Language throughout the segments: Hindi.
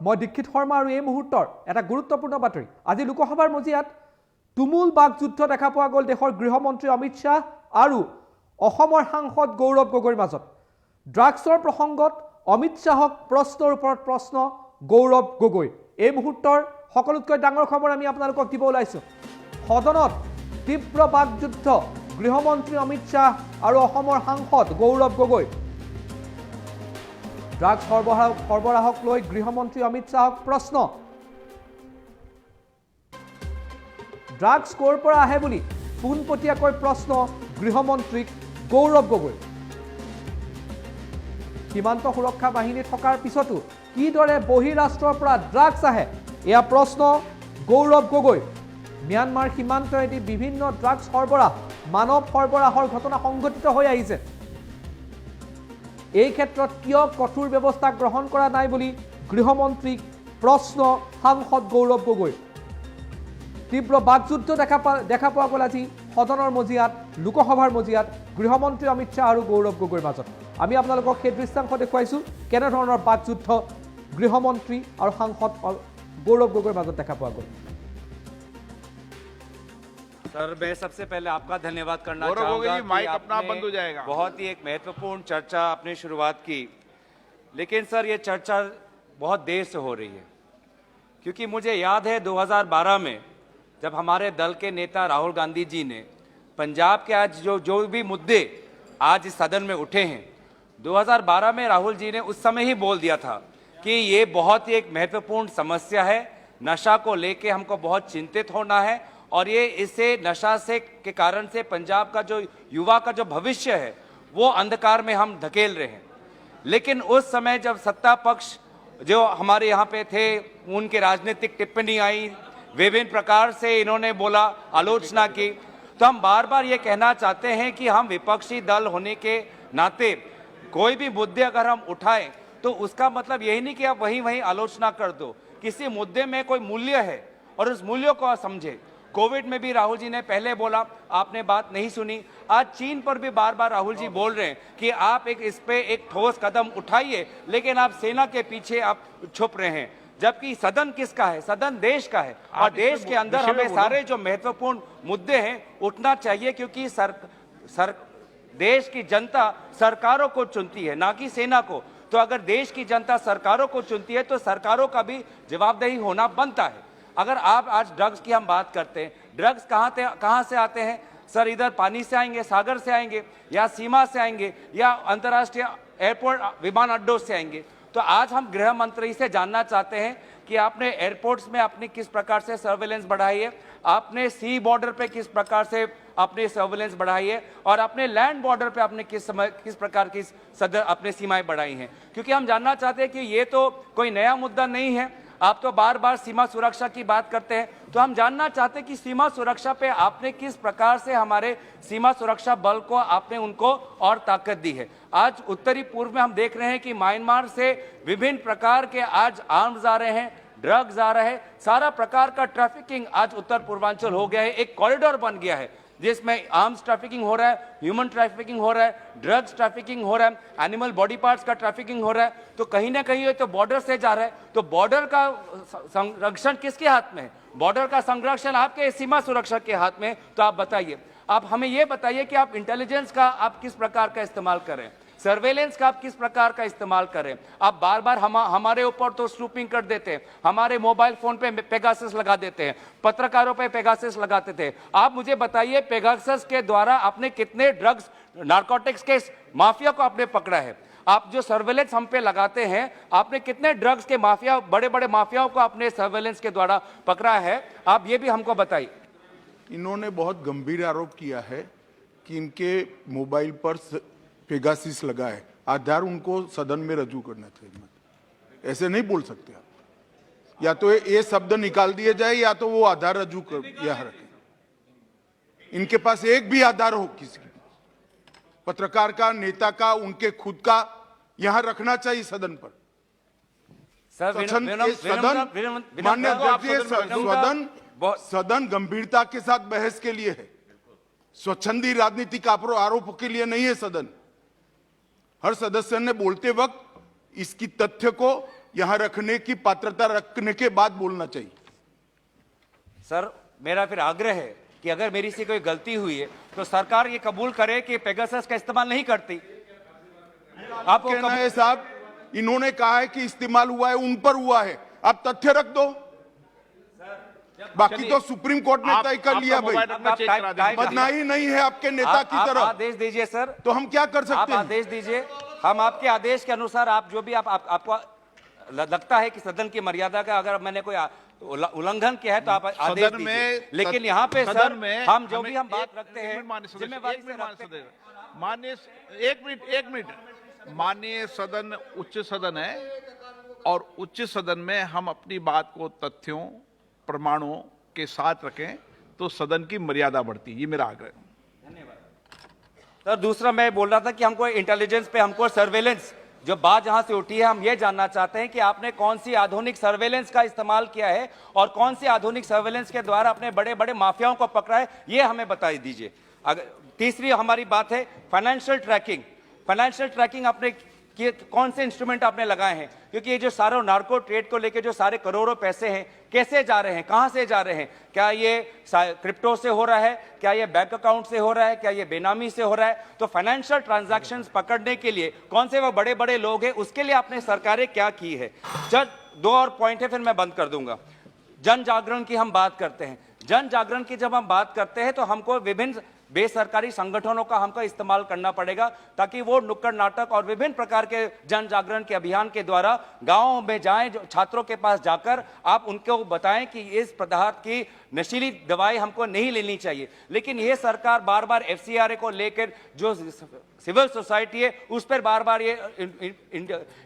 মই দীক্ষিত শৰ্মা আৰু এই মুহূৰ্তৰ এটা গুৰুত্বপূৰ্ণ বাতৰি আজি লোকসভাৰ মজিয়াত তুমুল বাকযুদ্ধ দেখা পোৱা গ'ল দেশৰ গৃহমন্ত্ৰী অমিত শ্বাহ আৰু অসমৰ সাংসদ গৌৰৱ গগৈৰ মাজত ড্ৰাগছৰ প্ৰসংগত অমিত শ্বাহক প্ৰশ্নৰ ওপৰত প্ৰশ্ন গৌৰৱ গগৈ এই মুহূৰ্তৰ সকলোতকৈ ডাঙৰ খবৰ আমি আপোনালোকক দিব ওলাইছো সদনত তীব্ৰ বাকযুদ্ধ গৃহমন্ত্ৰী অমিত শ্বাহ আৰু অসমৰ সাংসদ গৌৰৱ গগৈ ড্ৰাগছ সৰবৰাহক লৈ গৃহমন্ত্ৰী অমিত শ্বাহক প্ৰশ্ন ড্ৰাগছ ক'ৰ পৰা আহে বুলি পোনপটীয়াকৈ প্ৰশ্ন গৃহমন্ত্ৰীক গৌৰৱ গগৈ সীমান্ত সুৰক্ষা বাহিনী থকাৰ পিছতো কিদৰে বহিৰাষ্ট্ৰৰ পৰা ড্ৰাগছ আহে এয়া প্ৰশ্ন গৌৰৱ গগৈ ম্যানমাৰ সীমান্তৰেদি বিভিন্ন ড্ৰাগছ সৰবৰাহ মানৱ সৰবৰাহৰ ঘটনা সংঘটিত হৈ আহিছে এই ক্ষেত্ৰত কিয় কঠোৰ ব্যৱস্থা গ্ৰহণ কৰা নাই বুলি গৃহমন্ত্ৰীক প্ৰশ্ন সাংসদ গৌৰৱ গগৈ তীব্ৰ বাকযুদ্ধ দেখা পোৱা গ'ল আজি সদনৰ মজিয়াত লোকসভাৰ মজিয়াত গৃহমন্ত্ৰী অমিত শ্বাহ আৰু গৌৰৱ গগৈৰ মাজত আমি আপোনালোকক সেই দৃশ্যাংশ দেখুৱাইছোঁ কেনেধৰণৰ বাকযুদ্ধ গৃহমন্ত্ৰী আৰু সাংসদ গৌৰৱ গগৈৰ মাজত দেখা পোৱা গ'ল सर मैं सबसे पहले आपका धन्यवाद करना चाहूंगा कि आपने बहुत ही एक महत्वपूर्ण चर्चा आपने शुरुआत की लेकिन सर ये चर्चा बहुत देर से हो रही है क्योंकि मुझे याद है 2012 में जब हमारे दल के नेता राहुल गांधी जी ने पंजाब के आज जो भी मुद्दे आज इस सदन में उठे हैं 2012 में राहुल जी ने उस समय ही बोल दिया था कि ये बहुत ही एक महत्वपूर्ण समस्या है नशा को लेके हमको बहुत चिंतित होना है और ये इससे नशा से के कारण से पंजाब का जो युवा का जो भविष्य है वो अंधकार में हम धकेल रहे हैं लेकिन उस समय जब सत्ता पक्ष जो हमारे यहाँ पे थे उनके राजनीतिक टिप्पणी आई विभिन्न प्रकार से इन्होंने बोला आलोचना की तो हम बार बार ये कहना चाहते हैं कि हम विपक्षी दल होने के नाते कोई भी मुद्दे अगर हम उठाएं तो उसका मतलब यही नहीं कि आप वहीं आलोचना कर दो किसी मुद्दे में कोई मूल्य है और उस मूल्यों को समझे कोविड में भी राहुल जी ने पहले बोला आपने बात नहीं सुनी आज चीन पर भी बार बार राहुल जी बोल रहे हैं कि आप इस पे एक ठोस कदम उठाइए लेकिन आप सेना के पीछे आप छुप रहे हैं जबकि सदन किसका है सदन देश का है और देश के अंदर हमें सारे जो महत्वपूर्ण मुद्दे हैं उठना चाहिए क्योंकि देश की जनता सरकारों को चुनती है ना कि सेना को तो अगर देश की जनता सरकारों को चुनती है तो सरकारों का भी जवाबदेही होना बनता है अगर आप आज ड्रग्स की हम बात करते हैं ड्रग्स कहाँ से आते हैं सर इधर पानी से आएंगे सागर से आएंगे या सीमा से आएंगे या अंतर्राष्ट्रीय एयरपोर्ट विमान अड्डों से आएंगे तो आज हम गृह मंत्री से जानना चाहते हैं कि आपने एयरपोर्ट्स में अपनी किस प्रकार से सर्वेलेंस बढ़ाई है आपने सी बॉर्डर पे किस प्रकार से अपनी सर्वेलेंस बढ़ाई है और अपने लैंड बॉर्डर पे आपने किस प्रकार की अपने सीमाएं बढ़ाई हैं क्योंकि हम जानना चाहते हैं कि ये तो कोई नया मुद्दा नहीं है आप तो बार बार सीमा सुरक्षा की बात करते हैं तो हम जानना चाहते हैं कि सीमा सुरक्षा पे आपने किस प्रकार से हमारे सीमा सुरक्षा बल को आपने उनको और ताकत दी है आज उत्तरी पूर्व में हम देख रहे हैं कि म्यांमार से विभिन्न प्रकार के आज आर्म्स आ रहे हैं ड्रग्स आ रहे हैं सारा प्रकार का ट्रैफिकिंग आज उत्तर पूर्वांचल हो गया है एक कॉरिडोर बन गया है जिसमें आर्म्स ट्रैफिकिंग हो रहा है ह्यूमन ट्रैफिकिंग हो रहा है ड्रग्स ट्रैफिकिंग हो रहा है एनिमल बॉडी पार्ट्स का ट्रैफिकिंग हो रहा है तो कहीं ना कहीं ये तो बॉर्डर से जा रहा है तो बॉर्डर का संरक्षण किसके हाथ में है बॉर्डर का संरक्षण आपके सीमा सुरक्षा के हाथ में तो आप बताइए आप हमें ये बताइए कि आप इंटेलिजेंस का आप किस प्रकार का इस्तेमाल करें सर्वेलेंस का आप किस प्रकार का इस्तेमाल करें आप बार बार हमारे ऊपर तो स्नूपिंग कर देते हैं हमारे मोबाइल फोन पे पेगासस लगा देते हैं पत्रकारों पे पेगासस लगाते थे आप मुझे बताइए पेगासस के द्वारा आपने कितने ड्रग्स नारकोटिक्स के माफिया को आपने पकड़ा है आप जो सर्वेलेंस हम पे लगाते हैं आपने कितने ड्रग्स के माफिया बड़े बड़े माफियाओं को आपने सर्वेलेंस के द्वारा पकड़ा है आप ये भी हमको बताइए इन्होंने बहुत गंभीर आरोप किया है कि इनके मोबाइल पर पेगासिस लगा है आधार उनको सदन में रजू करना चाहिए ऐसे नहीं बोल सकते आप या तो ये शब्द निकाल दिए जाए या तो वो आधार रजू कर यहां रखें इनके पास एक भी आधार हो किसी पत्रकार का नेता का उनके खुद का यहां रखना चाहिए सदन पर सदन गंभीरता के साथ बहस के लिए है स्वच्छंदी राजनीतिक आरोपों के लिए नहीं है सदन हर सदस्य ने बोलते वक्त इसकी तथ्य को यहां रखने की पात्रता रखने के बाद बोलना चाहिए। सर मेरा फिर आग्रह है कि अगर मेरी से कोई गलती हुई है तो सरकार ये कबूल करे कि पेगासस का इस्तेमाल नहीं करती। आप कहना है साहब, इन्होंने कहा है कि इस्तेमाल हुआ है, उन पर हुआ है, आप तथ्य रख दो, बाकी तो सुप्रीम कोर्ट ने तय कर लिया भाई। बदनामी नहीं है आपके नेता की तरफ। आदेश दीजिए सर, तो हम क्या कर सकते हैं? आप आदेश दीजिए, हम आपके आदेश के अनुसार आप जो भी आपको लगता है कि सदन की मर्यादा का अगर मैंने कोई उल्लंघन किया है तो आप आदेश दीजिए। लेकिन यहाँ पे सर हम जो भी हम बात रखते हैं जिम्मेवारी से रखते हैं। माननीय एक मिनट माननीय सदन उच्च सदन है और उच्च सदन में हम अपनी बात को तथ्यों प्रमाणों के साथ रखें तो सदन की मर्यादा बढ़ती है। ये मेरा आग्रह है। धन्यवाद सर। दूसरा मैं बोल रहा था कि हमको इंटेलिजेंस पे, हमको सर्वेलेंस, जो बात जहां से उठी है, हम ये जानना चाहते हैं कि आपने कौन सी आधुनिक सर्वेलेंस का इस्तेमाल किया है और कौन सी आधुनिक सर्वेलेंस के द्वारा अपने बड़े बड़े माफियाओं को पकड़ा है, ये हमें बता दीजिए। अगर तीसरी हमारी बात है फाइनेंशियल ट्रैकिंग। फाइनेंशियल ट्रैकिंग आपने कौन से इंस्ट्रूमेंट आपने लगाए हैं? क्योंकि ये जो सारे नार्को ट्रेड को लेके जो सारे करोड़ों पैसे हैं, कैसे जा रहे हैं, कहां से जा रहे हैं? क्या ये क्रिप्टो से हो रहा है? क्या ये बैंक अकाउंट से हो रहा है? क्या ये बेनामी से हो रहा है? तो फाइनेंशियल ट्रांजैक्शंस पकड़ने के लिए कौन से वो बड़े बड़े लोग हैं, उसके लिए आपने सरकारें क्या की है? जब 2 और पॉइंट है, फिर मैं बंद कर दूंगा। जन जागरण की हम बात करते हैं। जन जागरण की जब हम बात करते हैं तो हमको विभिन्न बेसरकारी संगठनों का हमको इस्तेमाल करना पड़ेगा ताकि वो नुक्कड़ नाटक और विभिन्न प्रकार के जन जागरण के अभियान के द्वारा गांवों में जाएं, जो छात्रों के पास जाकर आप उनको बताएं कि इस पदार्थ की नशीली दवाई हमको नहीं लेनी चाहिए। लेकिन ये सरकार बार बार FCRA को लेकर जो सिविल सोसाइटी है उस पर बार बार ये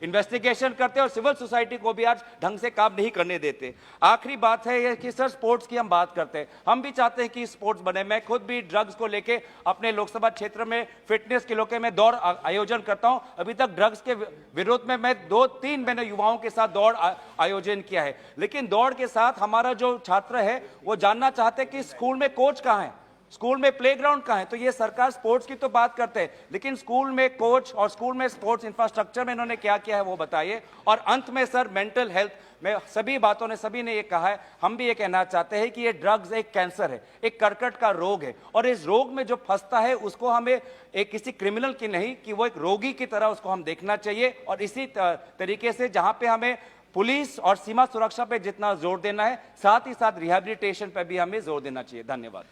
इन्वेस्टिगेशन करते हैं और सिविल सोसाइटी को भी आज ढंग से काम नहीं करने देते। आखिरी बात है ये कि सर स्पोर्ट्स की हम बात करते हैं, हम भी चाहते हैं कि स्पोर्ट्स बने। मैं खुद भी ड्रग्स को लेके अपने लोकसभा क्षेत्र में फिटनेस के लोके में दौड़ आयोजन करता हूं। अभी तक ड्रग्स के विरोध में मैं 2-3 मैंने युवाओं के साथ दौड़ आयोजन किया है। लेकिन दौड़ के साथ हमारा जो छात्र है वो जानना चाहते हैं कि स्कूल में कोच कहां है, स्कूल में प्लेग्राउंड कहां है। तो ये सरकार स्पोर्ट्स की तो बात करते हैं, लेकिन स्कूल में कोच और स्कूल में स्पोर्ट्स इंफ्रास्ट्रक्चर में इन्होंने क्या किया है वो बताइए। और अंत में सर मेंटल हेल्थ में सभी बातों ने, सभी ने ये कहा है, हम भी ये कहना चाहते हैं कि ये ड्रग्स एक कैंसर है, एक कर्कट का रोग है और इस रोग में जो फंसता है उसको हमें एक किसी क्रिमिनल की नहीं कि वो एक रोगी की तरह उसको हम देखना चाहिए। और इसी तरीके से जहां पे हमें पुलिस और सीमा सुरक्षा पे जितना जोर देना है, साथ ही साथ रिहैबिलिटेशन पे भी हमें जोर देना चाहिए। धन्यवाद।